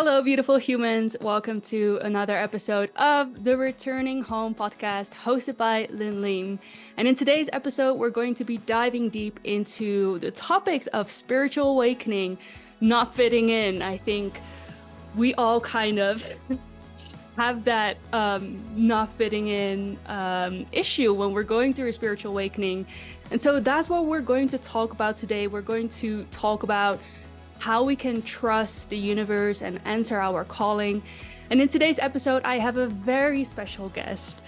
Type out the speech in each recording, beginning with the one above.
Hello, beautiful humans. Welcome to another episode of the Returning Home podcast hosted by Lin Lim. And in today's episode, we're going to be diving deep into the topics of spiritual awakening, not fitting in. I think we all kind of have that not fitting in issue when we're going through a spiritual awakening. And so that's what we're going to talk about today. We're going to talk about how we can trust the universe and answer our calling. And in today's episode, I have a very special guest,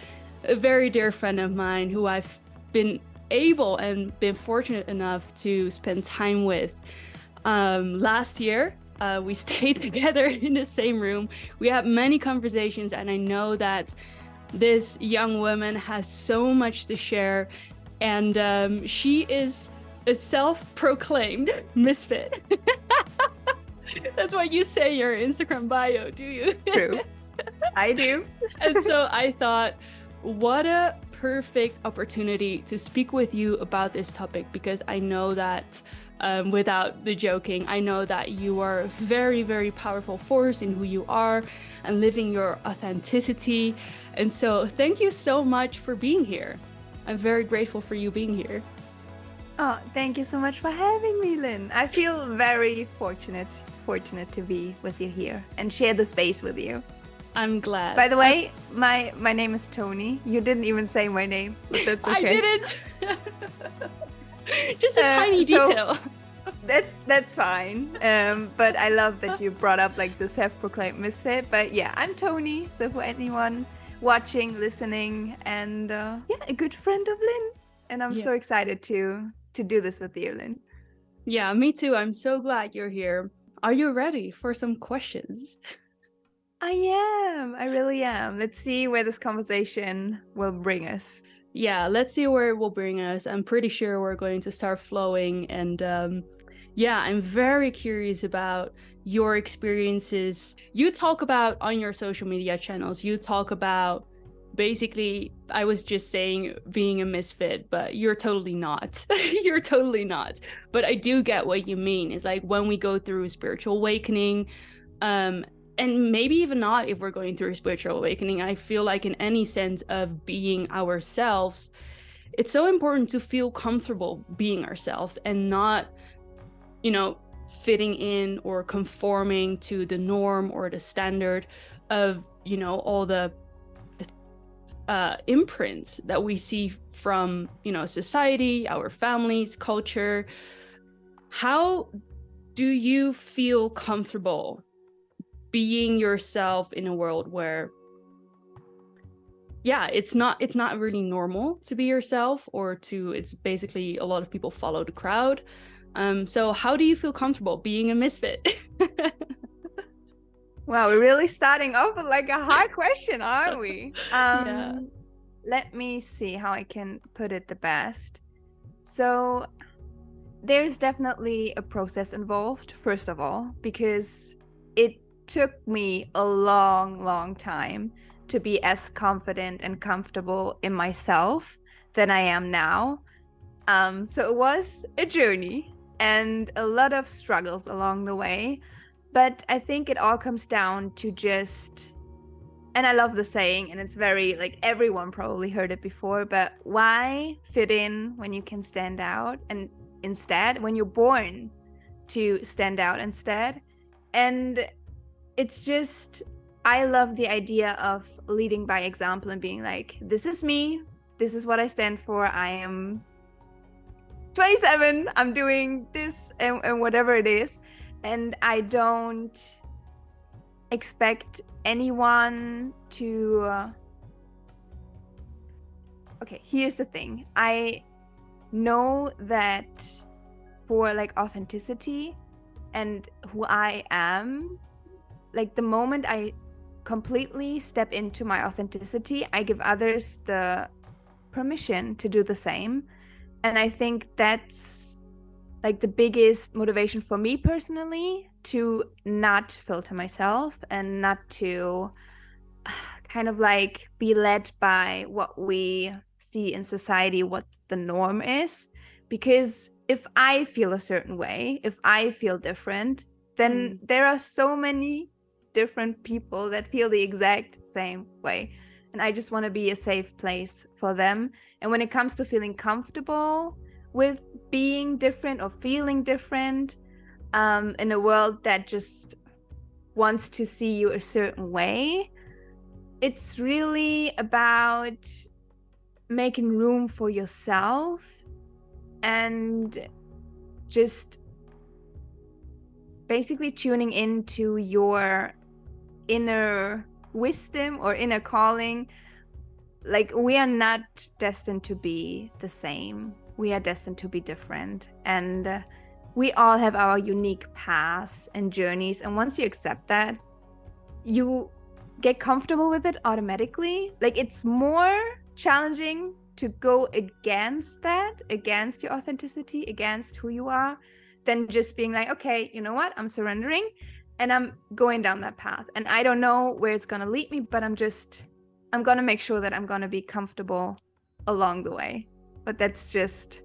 a very dear friend of mine who I've been able and been fortunate enough to spend time with. Last year, we stayed together in the same room. We had many conversations, and I know that this young woman has so much to share. And she is a self-proclaimed misfit. That's what you say in your Instagram bio, do you? True. I do. And so I thought, what a perfect opportunity to speak with you about this topic, because I know that, without the joking, I know that you are a very, very powerful force in who you are and living your authenticity. And so thank you so much for being here. I'm very grateful for you being here. Oh, thank you so much for having me, Lynn. I feel very fortunate to be with you here and share the space with you. I'm glad. By the way, my name is Toni. You didn't even say my name, but that's okay. I didn't. Just a tiny detail. That's fine. But I love that you brought up like the self-proclaimed misfit. But yeah, I'm Toni. So for anyone watching, listening, and a good friend of Lynn. And I'm so excited to do this with you, Lynn. Yeah, me too. I'm so glad you're here. Are you ready for some questions? I am. I really am. Let's see where this conversation will bring us. Yeah, let's see where it will bring us. I'm pretty sure we're going to start flowing. And I'm very curious about your experiences. You talk about on your social media channels, you talk about basically, I was just saying being a misfit, but you're totally not. You're totally not. But I do get what you mean. It's like when we go through spiritual awakening, and maybe even not if we're going through a spiritual awakening, I feel like in any sense of being ourselves, it's so important to feel comfortable being ourselves and not, fitting in or conforming to the norm or the standard of, all the imprints that we see from society, our families, culture. How do you feel comfortable being yourself in a world where it's not really normal to be yourself, or it's basically a lot of people follow the crowd? So how do you feel comfortable being a misfit? Wow, we're really starting off with like a hard question, aren't we? Let me see how I can put it the best. So there's definitely a process involved, first of all, because it took me a long time to be as confident and comfortable in myself than I am now. So it was a journey and a lot of struggles along the way. But I think it all comes down to just, and I love the saying, and it's very, like, everyone probably heard it before, but why fit in when you can stand out? And instead, when you're born to stand out instead. And it's just, I love the idea of leading by example and being like, this is me, this is what I stand for, I am 27, I'm doing this and whatever it is. And I don't expect anyone to... Okay, here's the thing. I know that for like authenticity and who I am, like the moment I completely step into my authenticity, I give others the permission to do the same. And I think that's like the biggest motivation for me personally, to not filter myself and not to kind of like be led by what we see in society, what the norm is. Because if I feel a certain way, if I feel different, then there are so many different people that feel the exact same way. And I just want to be a safe place for them. And when it comes to feeling comfortable with being different or feeling different, in a world that just wants to see you a certain way, it's really about making room for yourself and just basically tuning into your inner wisdom or inner calling. Like, we are not destined to be the same. We are destined to be different. And we all have our unique paths and journeys. And once you accept that, you get comfortable with it automatically. Like, it's more challenging to go against that, against your authenticity, against who you are, than just being like, okay, you know what? I'm surrendering and I'm going down that path. And I don't know where it's going to lead me, but I'm going to make sure that I'm going to be comfortable along the way. But that's just,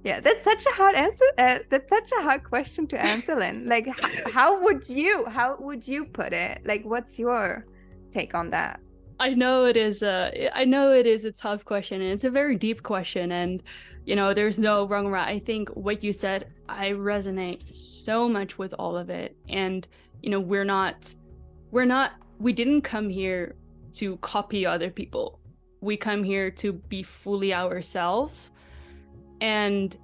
yeah, that's such a hard answer. That's such a hard question to answer, Lynn. Like, how would you put it? Like, what's your take on that? I know it is a tough question, and it's a very deep question, and there's no wrong or right. I think what you said, I resonate so much with all of it. And we didn't come here to copy other people. We come here to be fully ourselves. And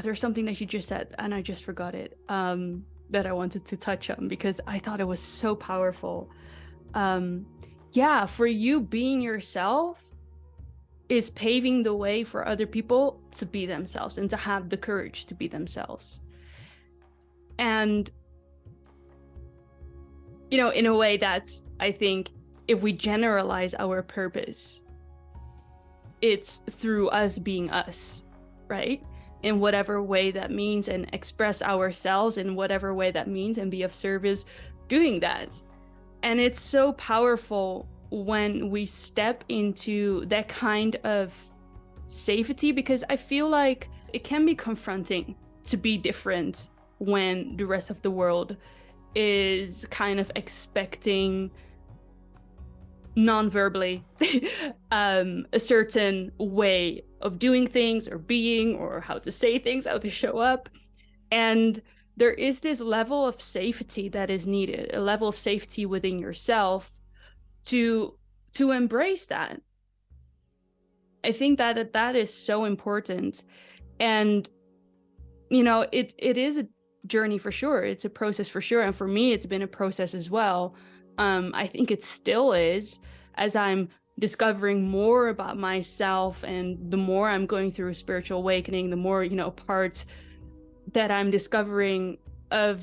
there's something that you just said, and I just forgot it, that I wanted to touch on because I thought it was so powerful. Yeah, for you, being yourself is paving the way for other people to be themselves and to have the courage to be themselves. And, in a way, that's, I think, if we generalize our purpose, it's through us being us, right? In whatever way that means, and express ourselves in whatever way that means, and be of service doing that. And it's so powerful when we step into that kind of safety, because I feel like it can be confronting to be different when the rest of the world is kind of expecting non-verbally a certain way of doing things or being, or how to say things, how to show up. And there is this level of safety that is needed, a level of safety within yourself to embrace that. I think that is so important. And it is a journey for sure. It's a process for sure. And for me, it's been a process as well. I think it still is, as I'm discovering more about myself, and the more I'm going through a spiritual awakening, the more, parts that I'm discovering of,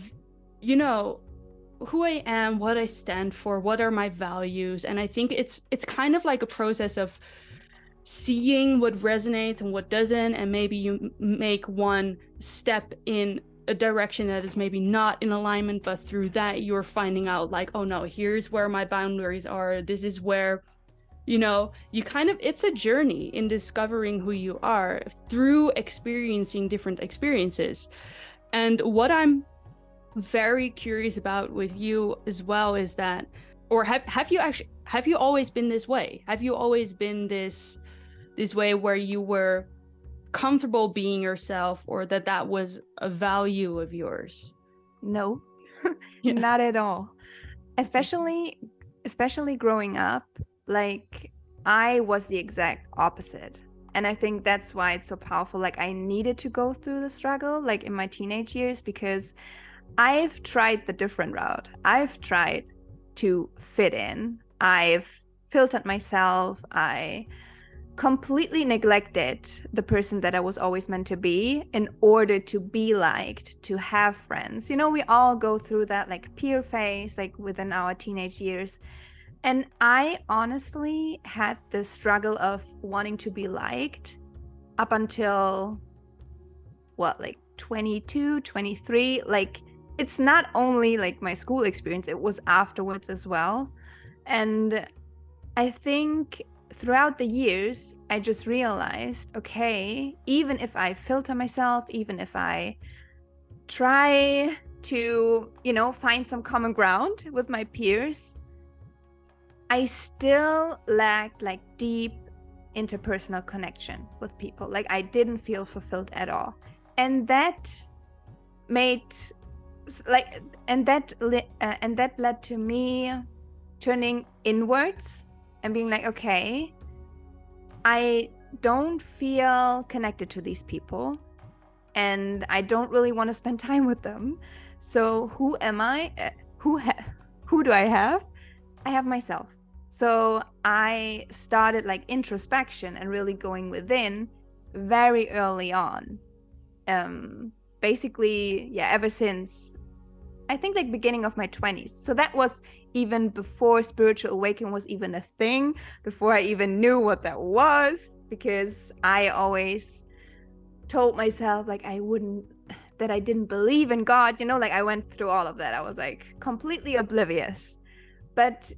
who I am, what I stand for, what are my values. And I think it's kind of like a process of seeing what resonates and what doesn't, and maybe you make one step in a direction that is maybe not in alignment, but through that you're finding out, like, oh no, here's where my boundaries are. This is where, you kind of, it's a journey in discovering who you are through experiencing different experiences. And what I'm very curious about with you as well is that, or have you always been this way? Have you always been this way where you were comfortable being yourself, or that was a value of yours? No, not at all. Especially growing up, like, I was the exact opposite. And I think that's why it's so powerful. Like, I needed to go through the struggle, like, in my teenage years, because I've tried the different route. I've tried to fit in. I've filtered myself. I completely neglected the person that I was always meant to be in order to be liked, to have friends. We all go through that, like, peer phase, like, within our teenage years. And I honestly had the struggle of wanting to be liked up until, like 22, 23. Like, it's not only like my school experience, it was afterwards as well. And I think throughout the years, I just realized, okay, even if I filter myself, even if I try to, find some common ground with my peers, I still lacked like deep interpersonal connection with people. Like I didn't feel fulfilled at all. And that led to me turning inwards and being like, okay, I don't feel connected to these people and I don't really want to spend time with them. So who am I? Who do I have? I have myself. So I started like introspection and really going within very early on. Basically, ever since I think like beginning of my 20s. So that was even before spiritual awakening was even a thing, before I even knew what that was, because I always told myself like that I didn't believe in God, like I went through all of that. I was like completely oblivious. But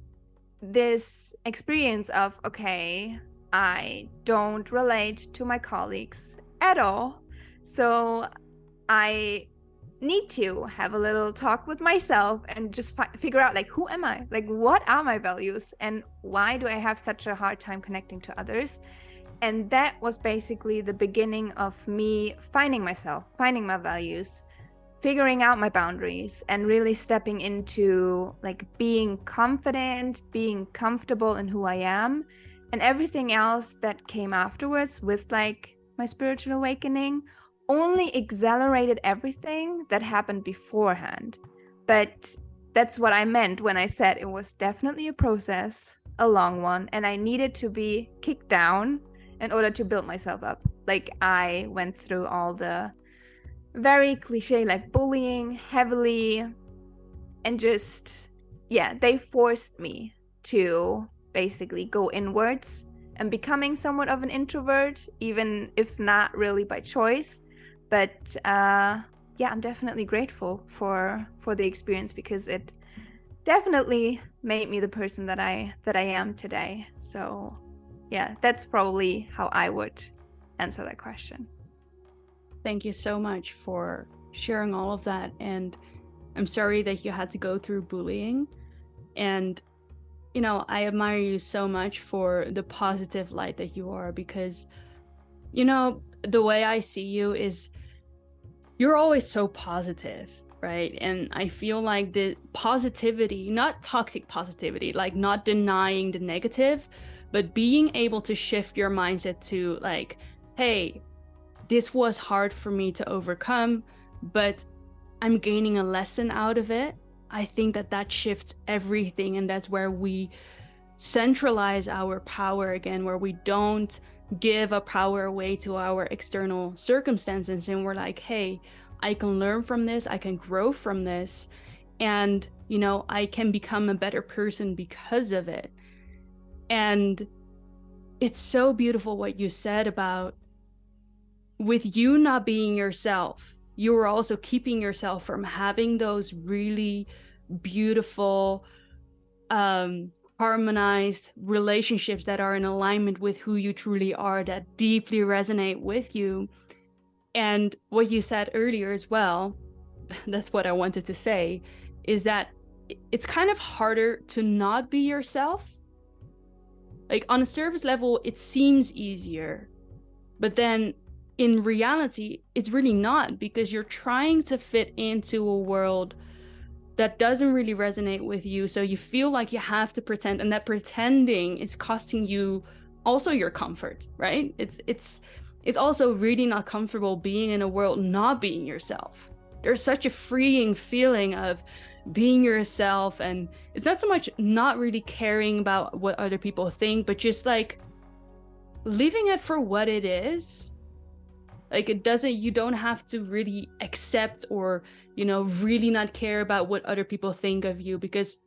this experience of, okay, I don't relate to my colleagues at all. So I need to have a little talk with myself and just figure out like, who am I? Like, what are my values? And why do I have such a hard time connecting to others? And that was basically the beginning of me finding myself, finding my values, figuring out my boundaries, and really stepping into like being confident, being comfortable in who I am, and everything else that came afterwards with like my spiritual awakening only accelerated everything that happened beforehand. But that's what I meant when I said it was definitely a process, a long one, and I needed to be kicked down in order to build myself up. Like I went through all the very cliche like bullying heavily, and just they forced me to basically go inwards and becoming somewhat of an introvert, even if not really by choice. But I'm definitely grateful for the experience, because it definitely made me the person that I am today. So that's probably how I would answer that question. Thank you so much for sharing all of that. And I'm sorry that you had to go through bullying. And, I admire you so much for the positive light that you are, because, the way I see you is you're always so positive, right? And I feel like the positivity, not toxic positivity, like not denying the negative, but being able to shift your mindset to like, hey, this was hard for me to overcome, but I'm gaining a lesson out of it. I think that shifts everything. And that's where we centralize our power again, where we don't give a power away to our external circumstances. And we're like, hey, I can learn from this. I can grow from this. And, I can become a better person because of it. And it's so beautiful what you said about with you not being yourself, you are also keeping yourself from having those really beautiful, harmonized relationships that are in alignment with who you truly are, that deeply resonate with you. And what you said earlier as well, that's what I wanted to say, is that it's kind of harder to not be yourself. Like on a surface level, it seems easier, but then in reality, it's really not, because you're trying to fit into a world that doesn't really resonate with you. So you feel like you have to pretend, and that pretending is costing you also your comfort, right? It's also really not comfortable being in a world not being yourself. There's such a freeing feeling of being yourself, and it's not so much not really caring about what other people think, but just like living it for what it is. Like you don't have to really accept or, really not care about what other people think of you, because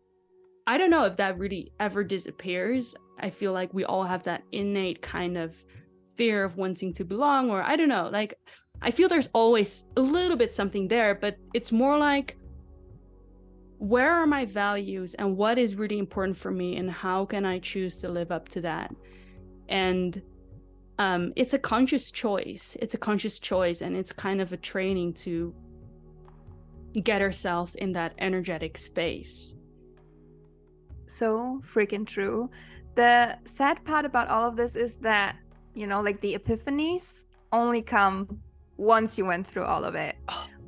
I don't know if that really ever disappears. I feel like we all have that innate kind of fear of wanting to belong, or I don't know, like I feel there's always a little bit something there, but it's more like, where are my values and what is really important for me, and how can I choose to live up to that? And it's a conscious choice. And it's kind of a training to get ourselves in that energetic space. So freaking true. The sad part about all of this is that, you know, like the epiphanies only come once you went through all of it.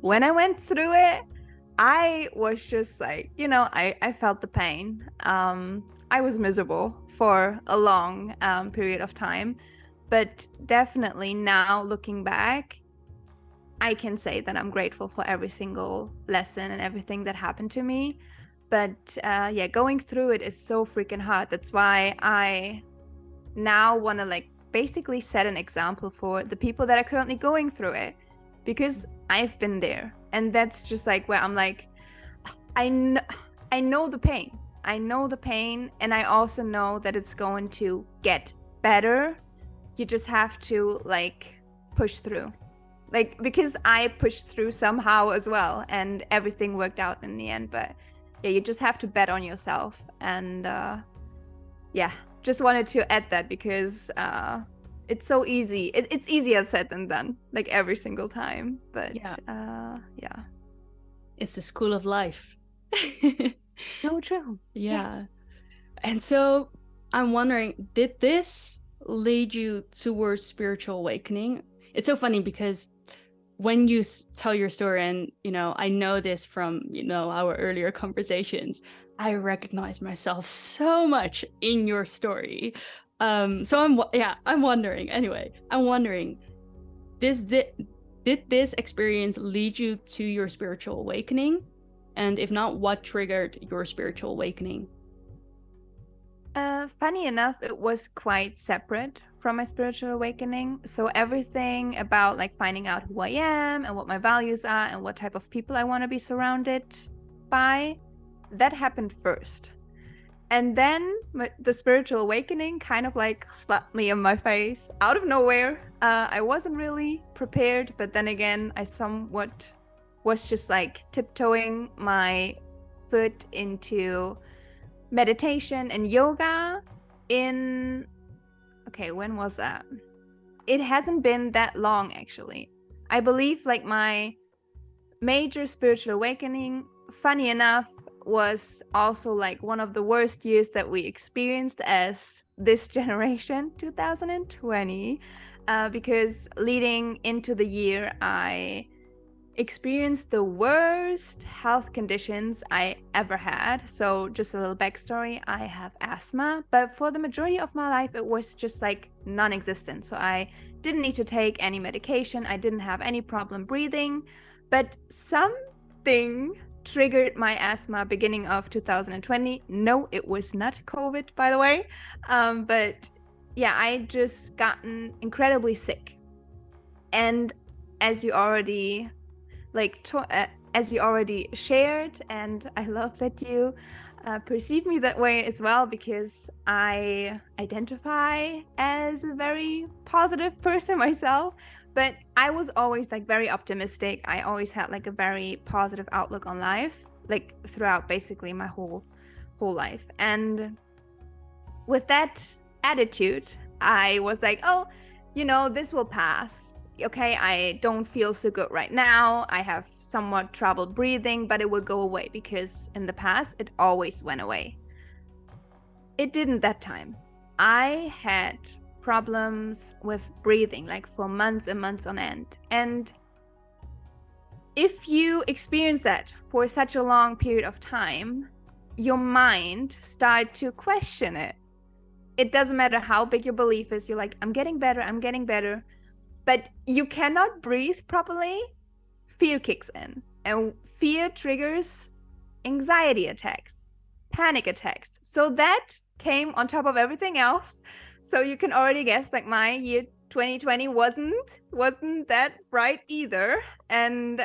When I went through it, I was just like, you know, I felt the pain. I was miserable for a long period of time. But definitely now looking back, I can say that I'm grateful for every single lesson and everything that happened to me. But yeah, going through it is so freaking hard. That's why I now want to like basically set an example for the people that are currently going through it, because I've been there. And that's just like where I'm like, I know the pain. I know the pain, and I also know that it's going to get better. You just have to like push through. Like, because I pushed through somehow as well, and everything worked out in the end. But yeah, you just have to bet on yourself. And yeah, just wanted to add that because it's so easy. It's easier said than done, like every single time. But yeah. It's the school of life. So true. Yeah. Yes. And so I'm wondering, did this lead you towards spiritual awakening? It's so funny because when you tell your story, and you know, I know this from, you know, our earlier conversations, I recognize myself so much in your story. So I'm wondering, did this experience lead you to your spiritual awakening? And if not, what triggered your spiritual awakening? Funny enough, it was quite separate from my spiritual awakening. So everything about like finding out who I am and what my values are and what type of people I want to be surrounded by, that happened first. And then the spiritual awakening kind of like slapped me in my face out of nowhere. I wasn't really prepared, but then again, I somewhat was just like tiptoeing my foot into meditation and yoga when was that? It hasn't been that long, actually. I believe like my major spiritual awakening, funny enough, was also like one of the worst years that we experienced as this generation, 2020, because leading into the year, I experienced the worst health conditions I ever had. So just a little backstory, I have asthma, but for the majority of my life, it was just like non-existent. So I didn't need to take any medication. I didn't have any problem breathing, but something triggered my asthma beginning of 2020. No, it was not COVID, by the way. But yeah, I just gotten incredibly sick. And as you already shared, and I love that you perceive me that way as well, because I identify as a very positive person myself, but I was always like very optimistic. I always had like a very positive outlook on life, like throughout basically my whole life. And with that attitude, I was like, oh, you know, this will pass. Okay, I don't feel so good right now. I have somewhat trouble breathing, but it will go away, because in the past, it always went away. It didn't that time. I had problems with breathing, like for months and months on end. And if you experience that for such a long period of time, your mind starts to question it. It doesn't matter how big your belief is. You're like, I'm getting better. But you cannot breathe properly, fear kicks in. And fear triggers anxiety attacks, panic attacks. So that came on top of everything else. So you can already guess, like, my year 2020 wasn't that bright either. And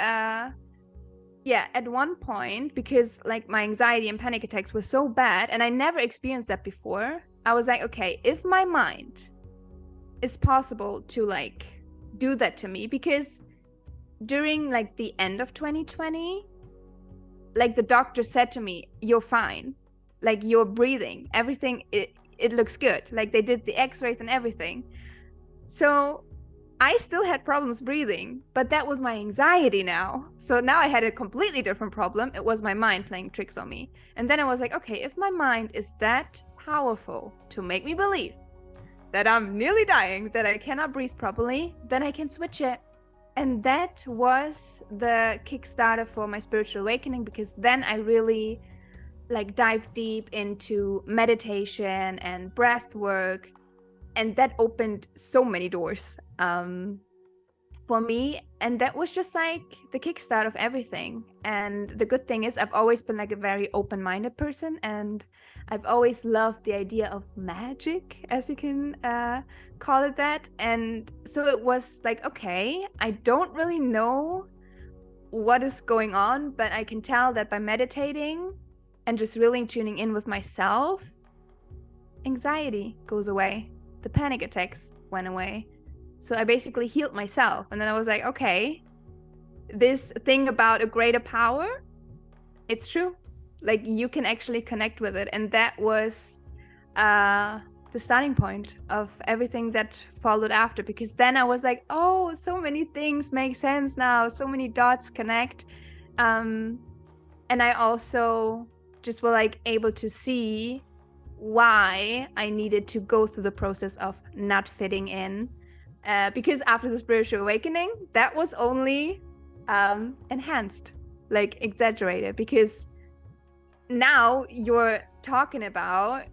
yeah, at one point, because like my anxiety and panic attacks were so bad, and I never experienced that before, I was like, okay, if my mind is possible to like do that to me, because during like the end of 2020, like the doctor said to me, you're fine, like you're breathing, everything, it looks good, like they did the x-rays and everything. So I still had problems breathing, but that was my anxiety now. So now I had a completely different problem. It was my mind playing tricks on me. And then I was like, okay, if my mind is that powerful to make me believe that I'm nearly dying, that I cannot breathe properly, then I can switch it. And that was the Kickstarter for my spiritual awakening, because then I really like dive deep into meditation and breath work, and that opened so many doors for me. And that was just like the kickstart of everything. And the good thing is I've always been like a very open-minded person, and I've always loved the idea of magic, as you can call it that. And so it was like, okay, I don't really know what is going on, but I can tell that by meditating and just really tuning in with myself, anxiety goes away. The panic attacks went away. So I basically healed myself. And then I was like, okay, this thing about a greater power, it's true. Like, you can actually connect with it. And that was the starting point of everything that followed after, because then I was like, oh, so many things make sense now. So many dots connect. And I also just were like able to see why I needed to go through the process of not fitting in, because after the spiritual awakening, that was only enhanced, like exaggerated, because now you're talking about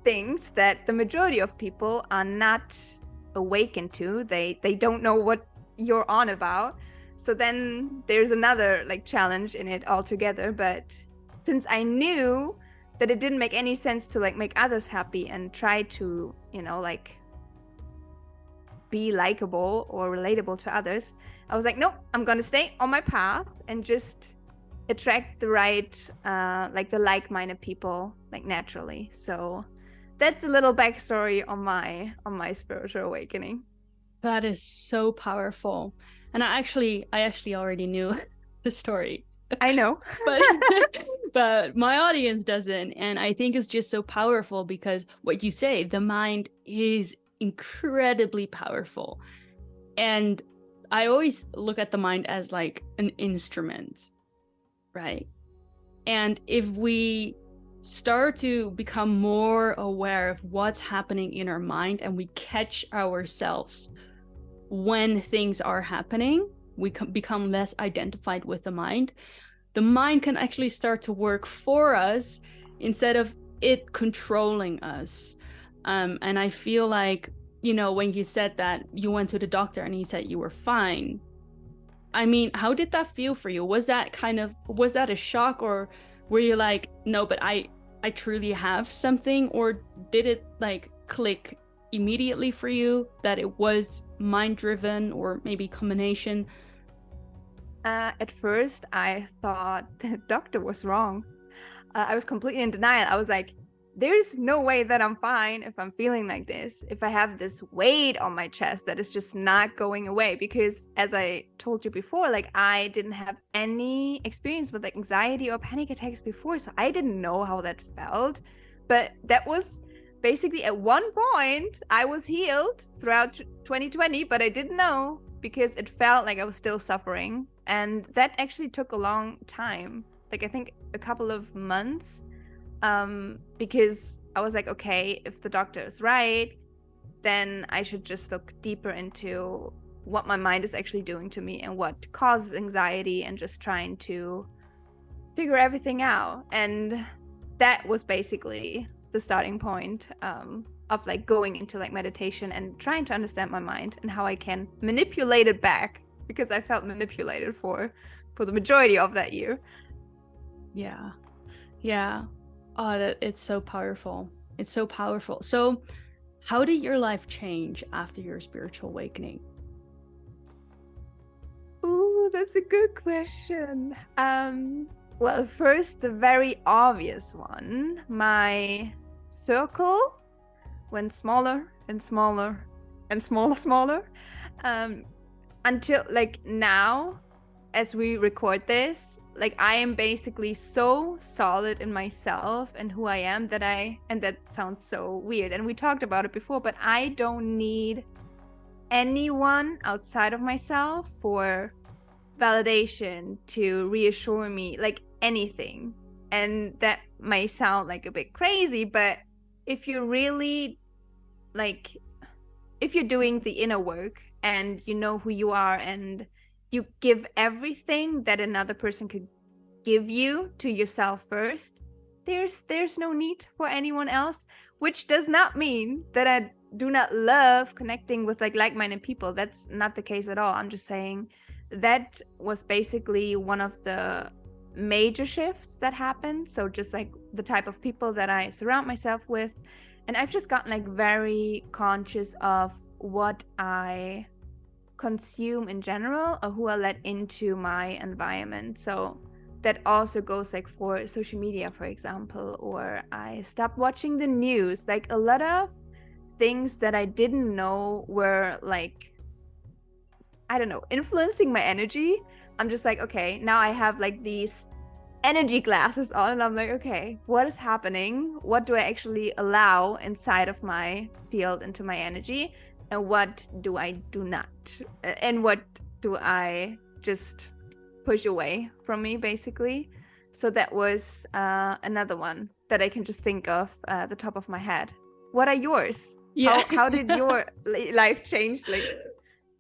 things that the majority of people are not awakened to. They don't know what you're on about. So then there's another like challenge in it altogether. But since I knew that it didn't make any sense to like make others happy and try to, you know, like be likable or relatable to others, I was like, no, I'm gonna stay on my path and just attract the right like the like-minded people like naturally. So that's a little backstory on my spiritual awakening. That is so powerful. And I actually already knew the story. I know. but my audience doesn't. And I think it's just so powerful because what you say, the mind is incredibly powerful. And I always look at the mind as like an instrument, right? And if we start to become more aware of what's happening in our mind and we catch ourselves when things are happening, we become less identified with the mind. The mind can actually start to work for us instead of it controlling us. And I feel like, you know, when you said that you went to the doctor and he said you were fine, I mean, how did that feel for you? Was that a shock, or were you like, no, but I truly have something? Or did it like click immediately for you that it was mind driven, or maybe combination? At first I thought the doctor was wrong. I was completely in denial. I was like, there's no way that I'm fine if I'm feeling like this, if I have this weight on my chest that is just not going away. Because as I told you before, like I didn't have any experience with like anxiety or panic attacks before, so I didn't know how that felt. But that was basically at one point I was healed throughout 2020, but I didn't know because it felt like I was still suffering. And that actually took a long time, like I think a couple of months, because I was like, okay, if the doctor is right, then I should just look deeper into what my mind is actually doing to me and what causes anxiety, and just trying to figure everything out. And that was basically the starting point of like going into like meditation and trying to understand my mind and how I can manipulate it back, because I felt manipulated for the majority of that year. Yeah. Oh, it's so powerful. It's so powerful. So how did your life change after your spiritual awakening? Ooh, that's a good question. Well, first, the very obvious one, my circle went smaller and smaller and smaller, until like now, as we record this, like I am basically so solid in myself and who I am and that sounds so weird, and we talked about it before, but I don't need anyone outside of myself for validation, to reassure me, like anything. And that may sound like a bit crazy, but if you really like, if you're doing the inner work and you know who you are and you give everything that another person could give you to yourself first, there's no need for anyone else, which does not mean that I do not love connecting with like-minded people. That's not the case at all. I'm just saying that was basically one of the major shifts that happened. So just like the type of people that I surround myself with, and I've just gotten like very conscious of what I consume in general, or who I let into my environment. So that also goes like for social media, for example, or I stopped watching the news. Like a lot of things that I didn't know were like, I don't know, influencing my energy. I'm just like, okay, now I have like these energy glasses on, and I'm like, okay, what is happening? What do I actually allow inside of my field into my energy? And what do I do not? And what do I just push away from me, basically? So that was another one that I can just think of at the top of my head. What are yours? Yeah. How did your life change, like,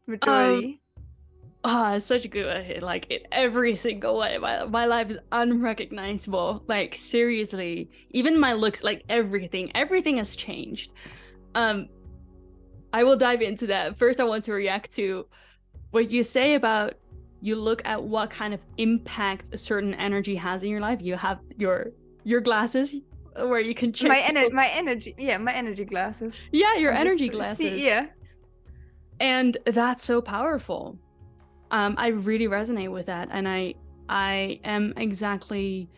majority? Such a good way. Like in every single way. My life is unrecognizable. Like seriously. Even my looks, like everything has changed. I will dive into that. First, I want to react to what you say about you look at what kind of impact a certain energy has in your life. You have your glasses where you can check my energy glasses. Yeah, your energy glasses. Yeah. And that's so powerful. I really resonate with that, and I am exactly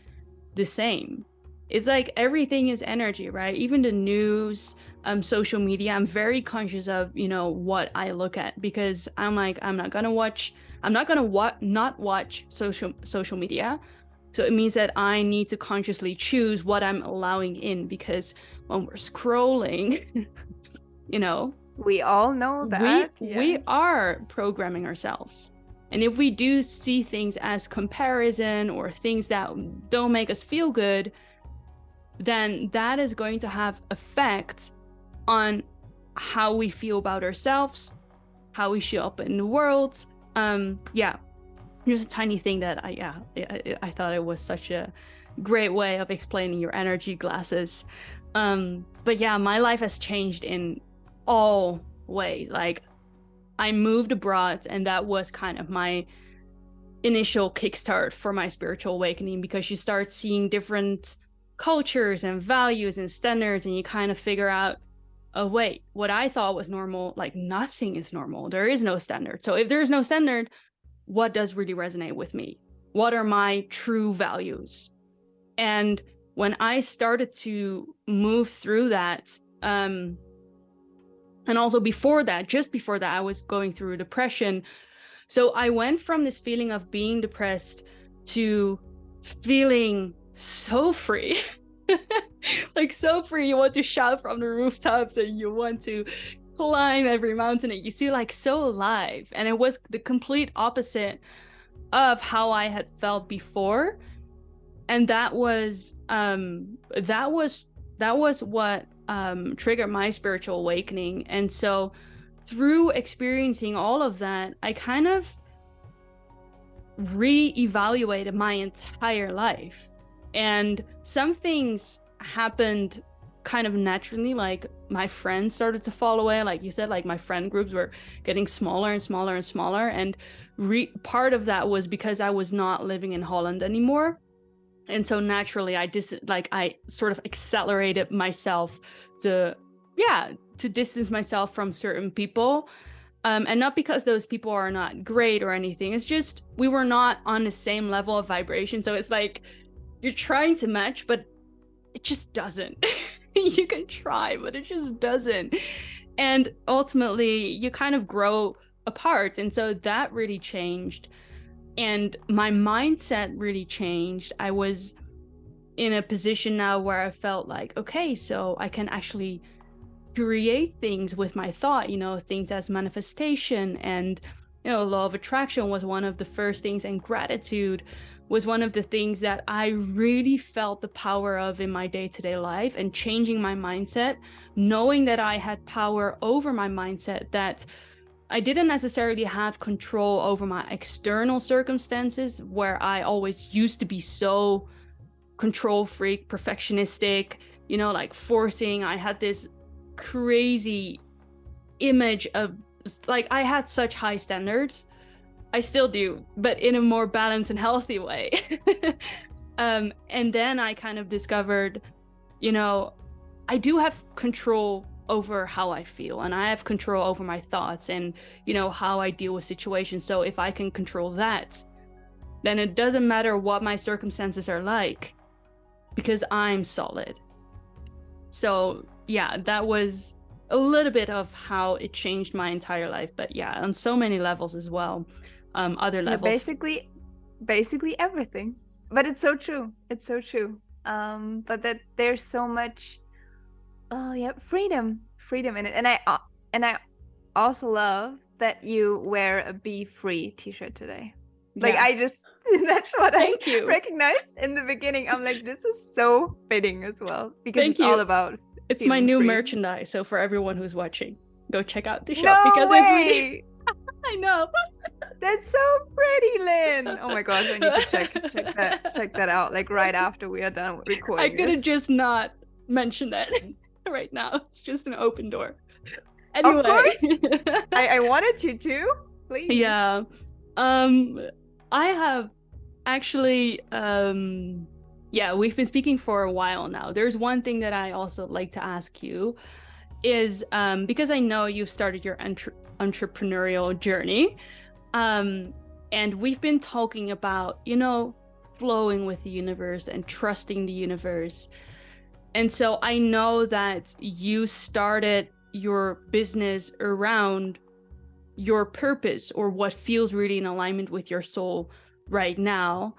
the same. It's like everything is energy, right? Even the news, social media. I'm very conscious of, you know, what I look at, because I'm like, not gonna watch social media. So it means that I need to consciously choose what I'm allowing in, because when we're scrolling, you know, we all know that we are programming ourselves. And if we do see things as comparison or things that don't make us feel good, then that is going to have effect on how we feel about ourselves, how we show up in the world. Just a tiny thing that I thought it was such a great way of explaining your energy glasses. But yeah, my life has changed in all ways. Like, I moved abroad, and that was kind of my initial kickstart for my spiritual awakening, because you start seeing different cultures and values and standards, and you kind of figure out, oh wait, what I thought was normal, like nothing is normal. There is no standard. So if there's no standard, what does really resonate with me? What are my true values? And when I started to move through that, and also just before that, I was going through depression. So I went from this feeling of being depressed to feeling so free. Like so free. You want to shout from the rooftops, and you want to climb every mountain, and you feel like so alive. And it was the complete opposite of how I had felt before. And that was what triggered my spiritual awakening. And so through experiencing all of that, I kind of re-evaluated my entire life. And some things happened kind of naturally, like my friends started to fall away. Like you said, like my friend groups were getting smaller and smaller and smaller. And part of that was because I was not living in Holland anymore. And so naturally, I sort of accelerated myself to distance myself from certain people. And not because those people are not great or anything. It's just we were not on the same level of vibration. So it's like you're trying to match, but it just doesn't. You can try, but it just doesn't. And ultimately, you kind of grow apart. And so that really changed. And my mindset really changed. I was in a position now where I felt like, okay, so I can actually create things with my thought, things as manifestation. And, law of attraction was one of the first things, and gratitude was one of the things that I really felt the power of in my day-to-day life, and changing my mindset, knowing that I had power over my mindset, that I didn't necessarily have control over my external circumstances, where I always used to be so control freak, perfectionistic, like forcing. I had this crazy image of, like, I had such high standards. I still do, but in a more balanced and healthy way. And then I kind of discovered, I do have control over how I feel, and I have control over my thoughts, and, how I deal with situations. So if I can control that, then it doesn't matter what my circumstances are like, because I'm solid. So yeah, that was a little bit of how it changed my entire life. But yeah, on so many levels as well. Other levels. Yeah, basically everything. But it's so true. It's so true. But that there's so much, freedom in it. And I also love that you wear a Be Free t-shirt today. Like, yeah. That's what Thank you. Recognized in the beginning. I'm like, this is so fitting as well, because it's all about it's my new free merchandise. So for everyone who's watching, go check out the shop. No because way! It's really... I know. That's so pretty, Lynn. Oh my gosh, I need to check that out, like right after we are done recording. I could have just not mentioned that right now. It's just an open door. Anyway. Of course. I wanted you to. Please. Yeah. I have actually, we've been speaking for a while now. There's one thing that I also like to ask you is, because I know you've started your entrepreneurial journey, and we've been talking about, flowing with the universe and trusting the universe. And so I know that you started your business around your purpose, or what feels really in alignment with your soul right now.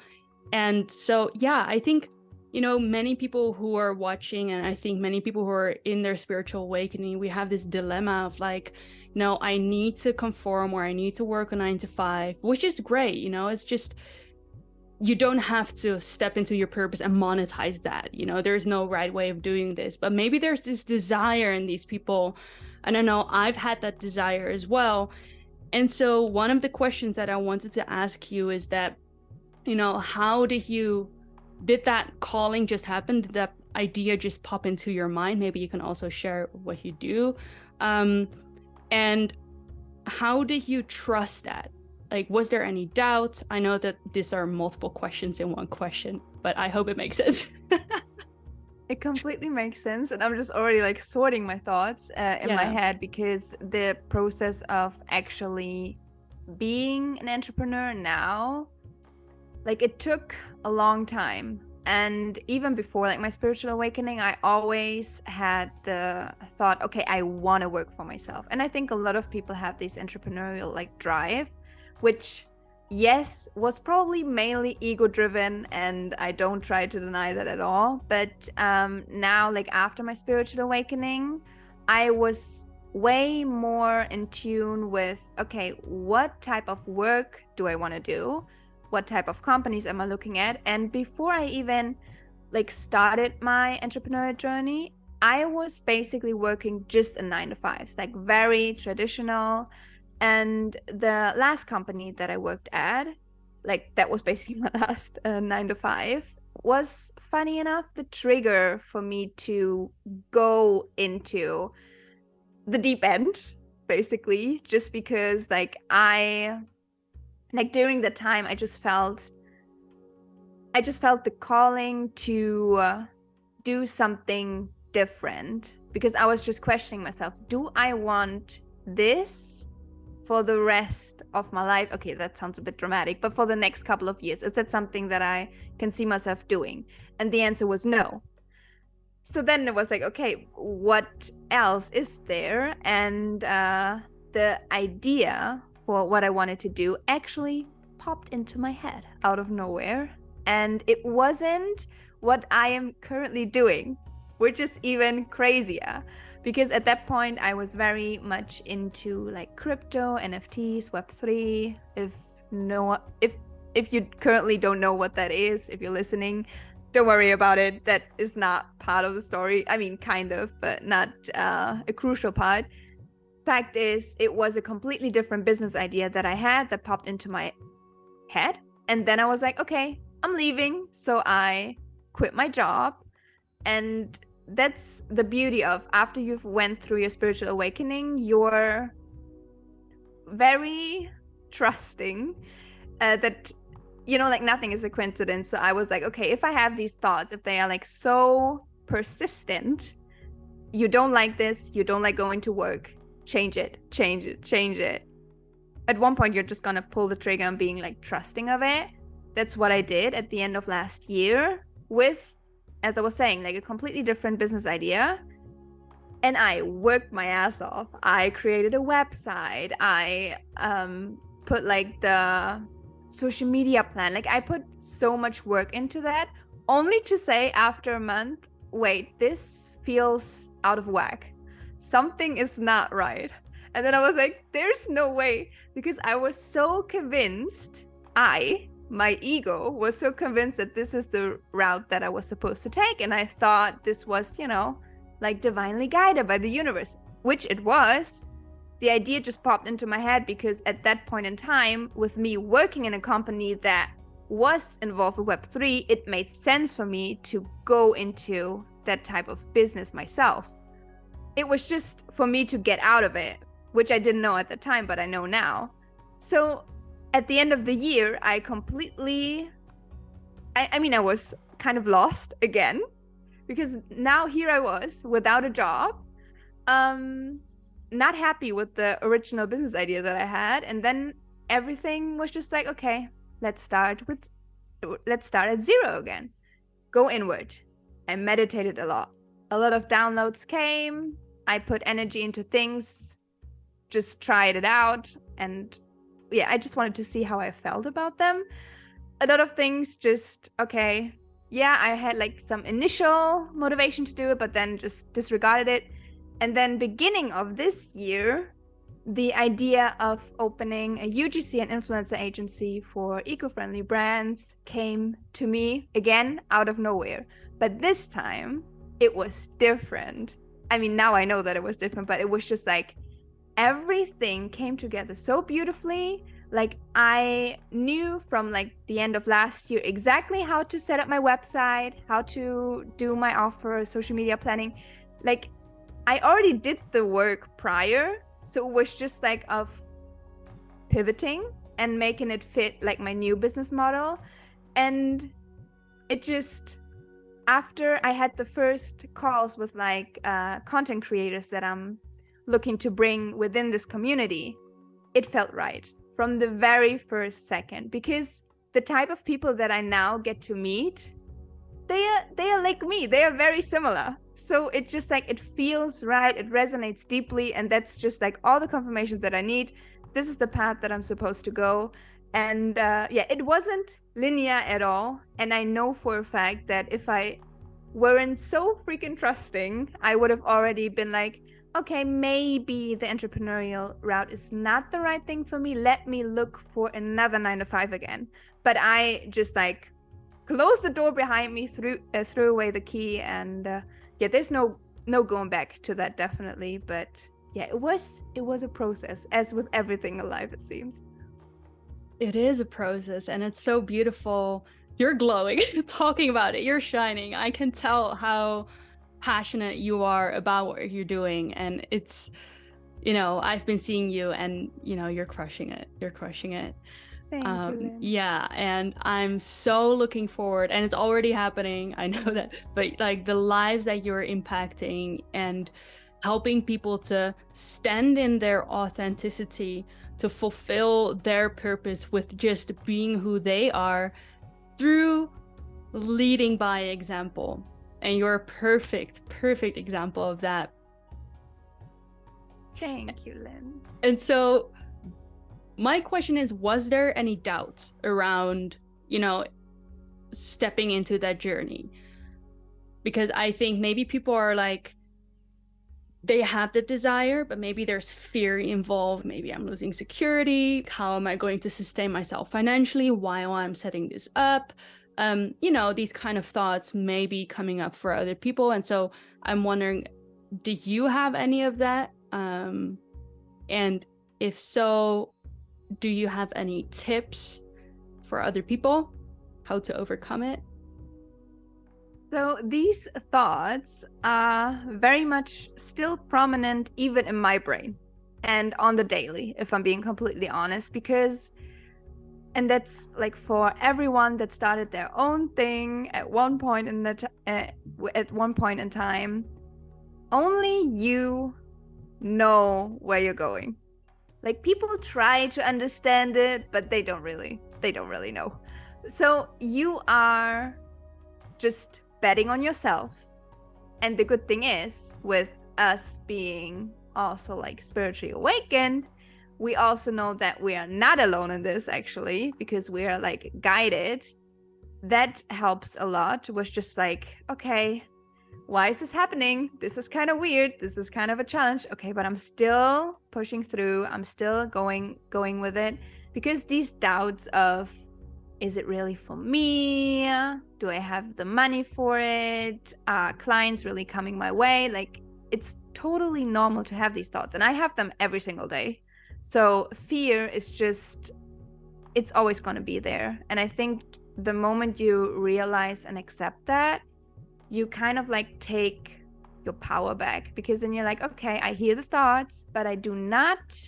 And so, yeah, I think, many people who are watching, and I think many people who are in their spiritual awakening, we have this dilemma of like, I need to conform, or I need to work a 9 to 5, which is great. It's just, you don't have to step into your purpose and monetize that. There's no right way of doing this, but maybe there's this desire in these people. I don't know, I've had that desire as well. And so one of the questions that I wanted to ask you is that, how did that calling just happen? Did that idea just pop into your mind? Maybe you can also share what you do. And how did you trust that? Like, was there any doubt? I know that these are multiple questions in one question, but I hope it makes sense. It completely makes sense, and I'm just already like sorting my thoughts in my head, because the process of actually being an entrepreneur now, like, it took a long time. And even before like my spiritual awakening, I always had the thought, okay, I want to work for myself. And I think a lot of people have this entrepreneurial like drive, which, yes, was probably mainly ego driven, and I don't try to deny that at all. But now, like after my spiritual awakening, I was way more in tune with, okay, what type of work do I want to do? What type of companies am I looking at? And before I even like started my entrepreneurial journey, I was basically working just a 9 to 5, like very traditional. And the last company that I worked at, like that was basically my last 9 to 5, was, funny enough, the trigger for me to go into the deep end, basically, just because like during the time I just felt the calling to do something different, because I was just questioning myself, do I want this for the rest of my life? Okay, that sounds a bit dramatic, but for the next couple of years, is that something that I can see myself doing? And the answer was no. So then it was like, okay, what else is there? And the idea for what I wanted to do actually popped into my head out of nowhere. And it wasn't what I am currently doing, which is even crazier, because at that point I was very much into like crypto, NFTs, Web3. If you currently don't know what that is, if you're listening, don't worry about it. That is not part of the story. I mean, kind of, but not a crucial part. Fact is, it was a completely different business idea that I had that popped into my head. And then I was like, okay, I'm leaving. So I quit my job. And that's the beauty of after you've went through your spiritual awakening, you're very trusting that, you know, like nothing is a coincidence. So I was like, okay, if I have these thoughts, if they are like so persistent, you don't like this, you don't like going to work, change it. At one point, you're just gonna pull the trigger and being like trusting of it. That's what I did at the end of last year with, as I was saying, like a completely different business idea. And I worked my ass off. I created a website. I put like the social media plan. Like I put so much work into that, only to say after a month, wait, this feels out of whack. Something is not right. And then I was like, there's no way, because I was so convinced, my ego was so convinced that this is the route that I was supposed to take. And I thought this was, you know, like divinely guided by the universe, which it was. The idea just popped into my head because at that point in time, with me working in a company that was involved with Web3, it made sense for me to go into that type of business myself. It was just for me to get out of it, which I didn't know at the time, but I know now. So at the end of the year, I completely, I mean, I was kind of lost again, because now here I was without a job, not happy with the original business idea that I had. And then everything was just like, okay, let's start at zero again. Go inward. I meditated a lot. A lot of downloads came. I put energy into things, just tried it out. And yeah, I just wanted to see how I felt about them. A lot of things just, okay, yeah, I had like some initial motivation to do it, but then just disregarded it. And then beginning of this year, the idea of opening a UGC and influencer agency for eco-friendly brands came to me again out of nowhere. But this time it was different. I mean, now I know that it was different, but it was just like everything came together so beautifully. Like I knew from like the end of last year exactly how to set up my website, how to do my offer, social media planning. Like I already did the work prior. So it was just like of pivoting and making it fit like my new business model. And it just, after I had the first calls with like content creators that I'm looking to bring within this community, it felt right from the very first second, because the type of people that I now get to meet, they are like me. They are very similar. So it just like, it feels right. It resonates deeply. And that's just like all the confirmation that I need. This is the path that I'm supposed to go. And yeah, it wasn't linear at all. And I know for a fact that if I weren't so freaking trusting, I would have already been like, okay, maybe the entrepreneurial route is not the right thing for me. Let me look for another 9-to-5 again. But I just like closed the door behind me, threw away the key, and yeah, there's no going back to that, definitely. But yeah, it was a process, as with everything in life, it seems. It is a process, and it's so beautiful. You're glowing talking about it. You're shining. I can tell how passionate you are about what you're doing, and it's, you know, I've been seeing you, and you know, you're crushing it. Thank you, Lynn. Yeah, and I'm so looking forward, and it's already happening, I know that, but like the lives that you're impacting and helping people to stand in their authenticity, to fulfill their purpose with just being who they are through leading by example. And you're a perfect example of that. Thank you, Lynn. And so my question is, was there any doubts around, you know, stepping into that journey? Because I think maybe people are like they have the desire, but maybe there's fear involved. Maybe I'm losing security. How am I going to sustain myself financially while I'm setting this up? These kind of thoughts may be coming up for other people. And so I'm wondering, do you have any of that? And if so, do you have any tips for other people how to overcome it? So these thoughts are very much still prominent even in my brain and on the daily, if I'm being completely honest, and that's like for everyone that started their own thing at one point in time, only you know where you're going. Like, people try to understand it, but they don't really know. So you are just betting on yourself. And the good thing is, with us being also like spiritually awakened, we also know that we are not alone in this, actually, because we are like guided. That helps a lot. Was just like, okay, why is this happening? This is kind of weird. This is kind of a challenge. Okay, but I'm still pushing through. I'm still going with it, because these doubts of, is it really for me? Do I have the money for it? Clients really coming my way? Like, it's totally normal to have these thoughts, and I have them every single day. So fear is just, it's always going to be there. And I think the moment you realize and accept that, you kind of like take your power back, because then you're like, okay, I hear the thoughts, but I do not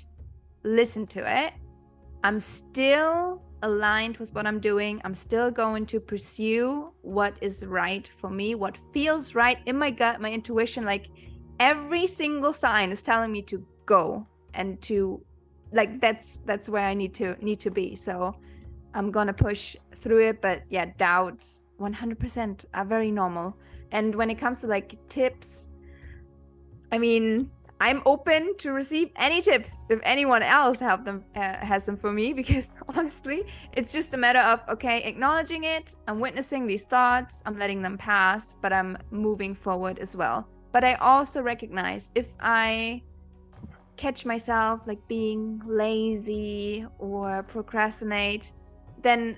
listen to it. I'm still aligned with what I'm doing. I'm still going to pursue what is right for me, what feels right in my gut, my intuition. Like, every single sign is telling me to go, and to like, that's where I need to be. So I'm gonna push through it. But yeah, doubts 100% are very normal. And when it comes to like tips, I mean, I'm open to receive any tips if anyone else has them for me, because honestly, it's just a matter of, okay, acknowledging it. I'm witnessing these thoughts. I'm letting them pass, but I'm moving forward as well. But I also recognize if I catch myself like being lazy or procrastinate, then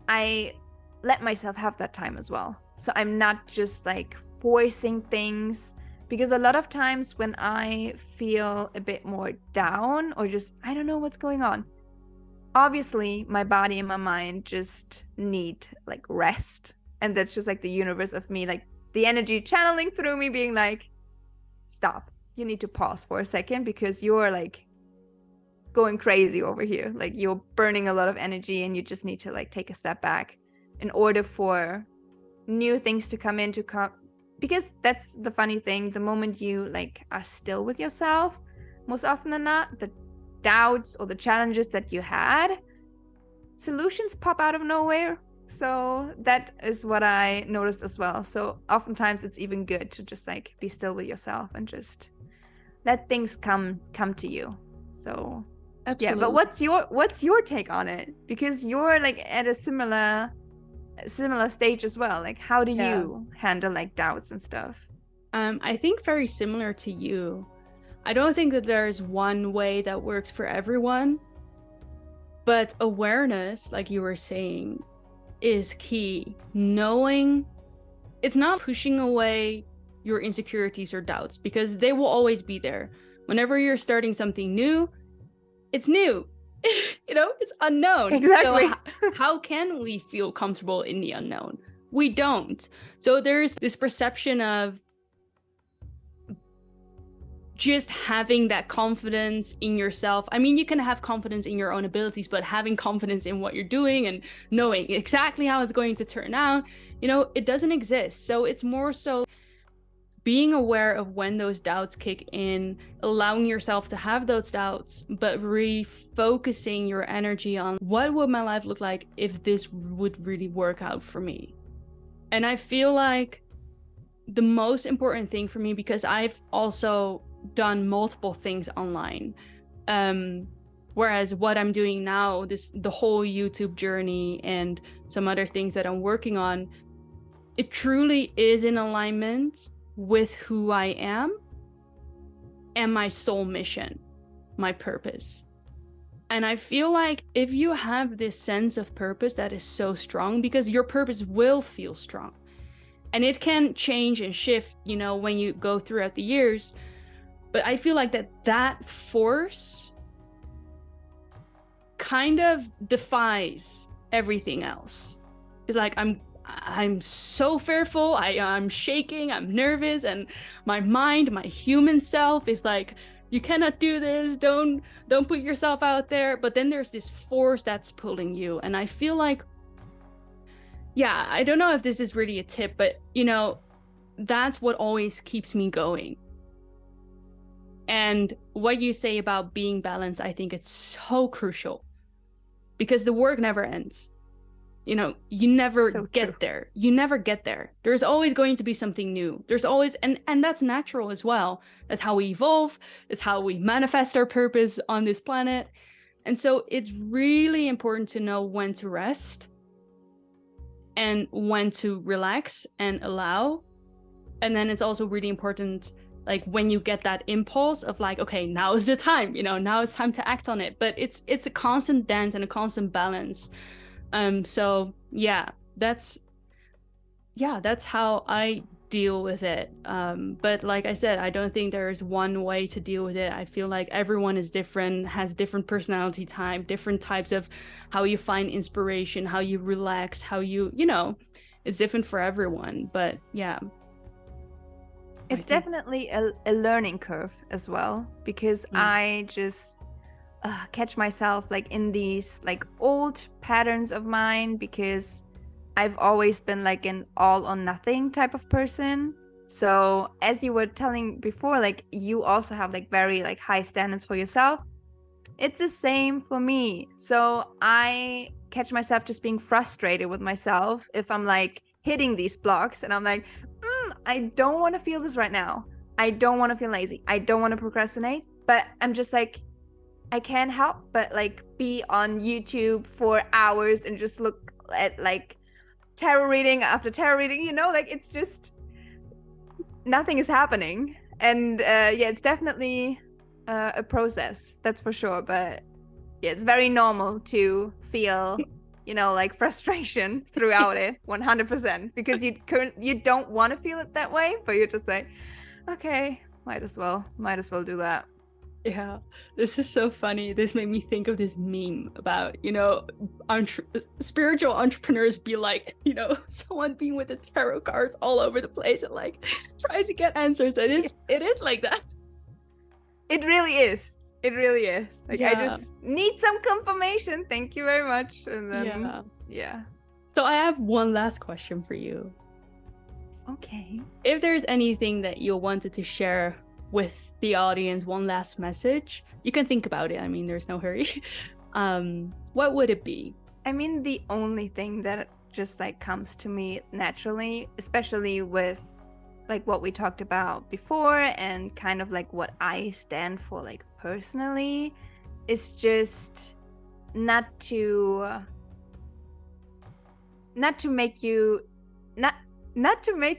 I let myself have that time as well. So I'm not just like forcing things, because a lot of times when I feel a bit more down, or just, I don't know what's going on, obviously my body and my mind just need like rest. And that's just like the universe of me, like the energy channeling through me, being like, stop. You need to pause for a second, because you're like going crazy over here. Like, you're burning a lot of energy, and you just need to like take a step back in order for new things to come in, because that's the funny thing. The moment you like are still with yourself, most often than not, the doubts or the challenges that you had, solutions pop out of nowhere. So that is what I noticed as well. So oftentimes it's even good to just like be still with yourself and just let things come to you. So absolutely. Yeah, but what's your take on it? Because you're like at a similar stage as well. Like, how do you handle like doubts and stuff? I think very similar to you. I don't think that there's one way that works for everyone, but awareness, like you were saying, is key. Knowing, it's not pushing away your insecurities or doubts, because they will always be there. Whenever you're starting something new, it's new. It's unknown. Exactly. So how can we feel comfortable in the unknown? We don't. So there's this perception of just having that confidence in yourself. I mean, you can have confidence in your own abilities, but having confidence in what you're doing and knowing exactly how it's going to turn out, it doesn't exist. So it's more so being aware of when those doubts kick in, allowing yourself to have those doubts, but refocusing your energy on what would my life look like if this would really work out for me. And I feel like the most important thing for me, because I've also done multiple things online, whereas what I'm doing now, the whole YouTube journey and some other things that I'm working on, it truly is in alignment with who I am. and my soul mission, my purpose. And I feel like if you have this sense of purpose that is so strong, because your purpose will feel strong, and it can change and shift, you know, when you go throughout the years. But I feel like that force kind of defies everything else. It's like I'm so fearful, I'm shaking, I'm nervous, and my mind, my human self is like, you cannot do this, don't put yourself out there. But then there's this force that's pulling you. And I feel like, yeah, I don't know if this is really a tip, but you know, that's what always keeps me going. And what you say about being balanced, I think it's so crucial, because the work never ends. You know, you never get there. You never get there. There's always going to be something new. There's always, and that's natural as well. That's how we evolve. It's how we manifest our purpose on this planet. And so it's really important to know when to rest and when to relax and allow. And then it's also really important, like when you get that impulse of like, okay, now is the time, you know, now it's time to act on it. But it's a constant dance and a constant balance. So yeah, that's how I deal with it. But like I said, I don't think there's one way to deal with it. I feel like everyone is different, has different personality type, different types of how you find inspiration, how you relax, how you know, it's different for everyone. But yeah. It's definitely a learning curve as well, because I just catch myself like in these like old patterns of mine, because I've always been like an all or nothing type of person. So as you were telling before, like you also have like very like high standards for yourself. It's the same for me. So I catch myself just being frustrated with myself if I'm like hitting these blocks and I'm like, I don't want to feel this right now. I don't want to feel lazy. I don't want to procrastinate. But I'm just like, I can't help but like be on YouTube for hours and just look at like tarot reading after tarot reading, you know, like it's just nothing is happening. And yeah, it's definitely a process, that's for sure. But yeah, it's very normal to feel, you know, like frustration throughout it 100%, because you don't want to feel it that way, but you're just like, okay, might as well do that. Yeah, this is so funny. This made me think of this meme about, you know, spiritual entrepreneurs be like, you know, someone being with the tarot cards all over the place and like tries to get answers. It is like that. It really is. It really is. Like, I just need some confirmation. Thank you very much. And then, yeah. So I have one last question for you. Okay. If there's anything that you wanted to share with the audience, one last message, you can think about it. I mean, there's no hurry. What would it be? I mean, the only thing that just like comes to me naturally, especially with like what we talked about before and kind of like what I stand for like personally, is just not to make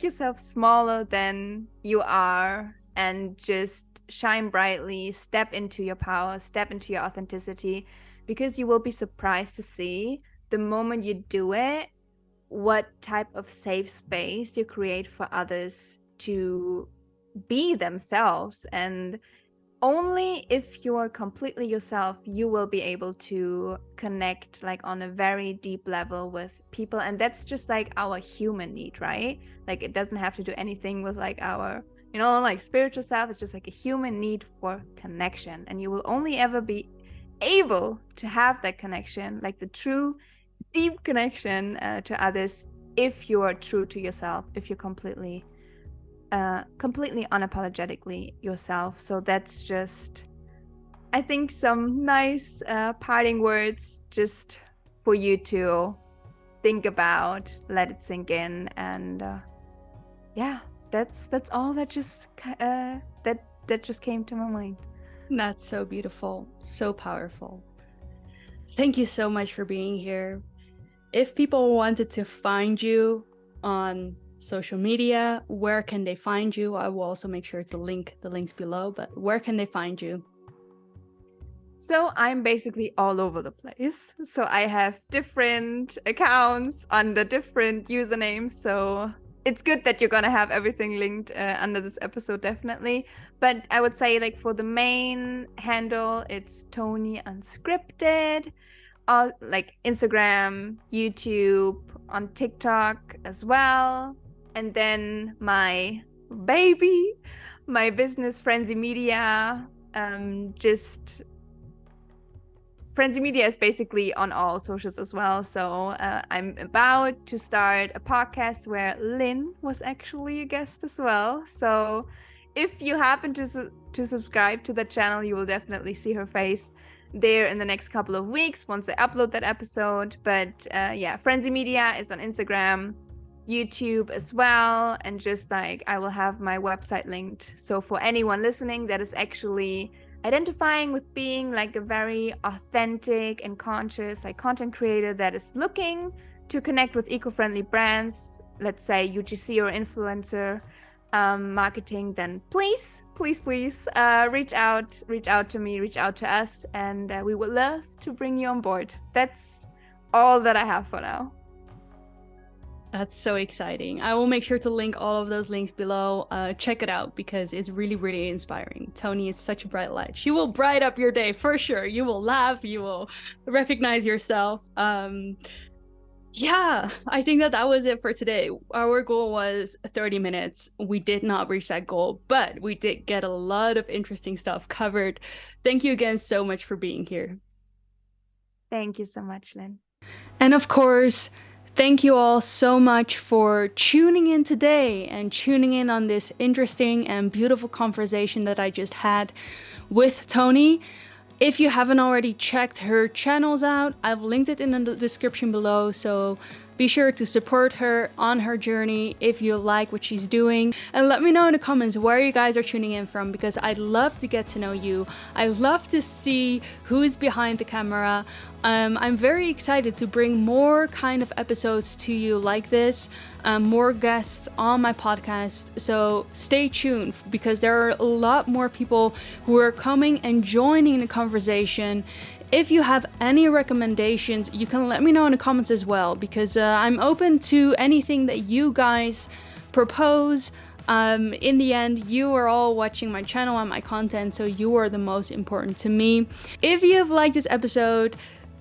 yourself smaller than you are, and just shine brightly, step into your power, step into your authenticity, because you will be surprised to see the moment you do it, what type of safe space you create for others to be themselves. And only if you are completely yourself, you will be able to connect like on a very deep level with people. And that's just like our human need, right? Like it doesn't have to do anything with like our, you know, like spiritual self. It's just like a human need for connection. And you will only ever be able to have that connection, like the true deep connection to others, if you are true to yourself, if you're completely unapologetically yourself. So that's just, I think, some nice parting words just for you to think about, let it sink in. And yeah, that's all that just that just came to my mind. That's so beautiful, so powerful. Thank you so much for being here. If people wanted to find you on social media, where can they find you? I will also make sure to link the links below, but where can they find you? So I'm basically all over the place. So I have different accounts under different usernames. So it's good that you're going to have everything linked under this episode, definitely. But I would say, like, for the main handle, it's Toni Unscripted, like Instagram, YouTube, on TikTok as well. And then my baby, my business, Frenzy Media, Frenzy Media is basically on all socials as well. So I'm about to start a podcast where Lynn was actually a guest as well. So if you happen to subscribe to the channel, you will definitely see her face there in the next couple of weeks once I upload that episode. But yeah, Frenzy Media is on Instagram, YouTube as well. And just like I will have my website linked. So for anyone listening that is actually identifying with being like a very authentic and conscious like content creator that is looking to connect with eco-friendly brands, let's say UGC or influencer marketing, then please reach out to me, reach out to us, and we would love to bring you on board. That's all that I have for now. That's so exciting. I will make sure to link all of those links below. Check it out because it's really, really inspiring. Toni is such a bright light. She will brighten up your day for sure. You will laugh. You will recognize yourself. Yeah, I think that was it for today. Our goal was 30 minutes. We did not reach that goal, but we did get a lot of interesting stuff covered. Thank you again so much for being here. Thank you so much, Lynn. And of course, thank you all so much for tuning in today and tuning in on this interesting and beautiful conversation that I just had with Toni. If you haven't already checked her channels out, I've linked it in the description below, so be sure to support her on her journey if you like what she's doing. And let me know in the comments where you guys are tuning in from, because I'd love to get to know you. I love to see who's behind the camera. I'm very excited to bring more kind of episodes to you like this, more guests on my podcast. So stay tuned, because there are a lot more people who are coming and joining the conversation. If you have any recommendations, you can let me know in the comments as well, because I'm open to anything that you guys propose. In the end, you are all watching my channel and my content, so you are the most important to me. If you have liked this episode,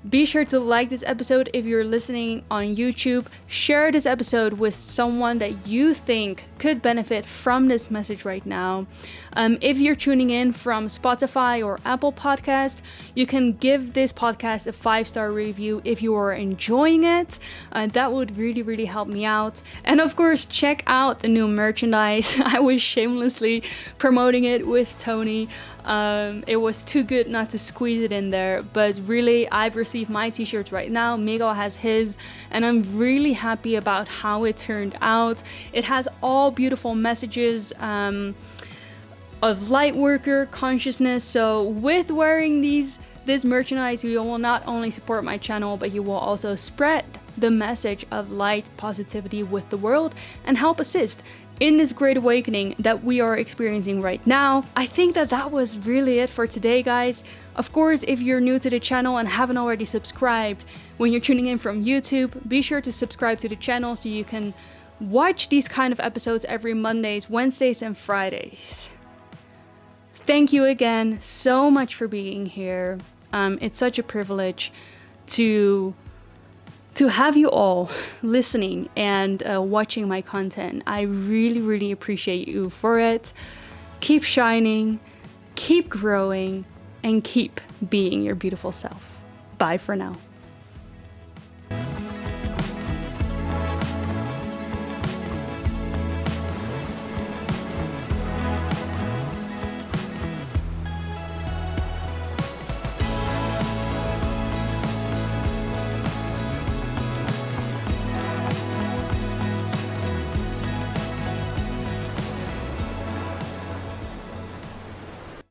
be sure to like this episode. If you're listening on YouTube, share this episode with someone that you think could benefit from this message right now. If you're tuning in from Spotify or Apple Podcast, you can give this podcast a 5-star review if you are enjoying it. That would really, really help me out. And of course, check out the new merchandise. I was shamelessly promoting it with Toni. It was too good not to squeeze it in there, but really, I've received my t-shirts right now. Miguel has his, and I'm really happy about how it turned out. It has all beautiful messages of light worker consciousness. So with wearing this merchandise, you will not only support my channel, but you will also spread the message of light positivity with the world and help assist in this great awakening that we are experiencing right now. I think that was really it for today, guys. Of course, if you're new to the channel and haven't already subscribed, when you're tuning in from YouTube, be sure to subscribe to the channel so you can watch these kind of episodes every Mondays, Wednesdays, and Fridays. Thank you again so much for being here. It's such a privilege to have you all listening and watching my content. I really, really appreciate you for it. Keep shining, keep growing, and keep being your beautiful self. Bye for now.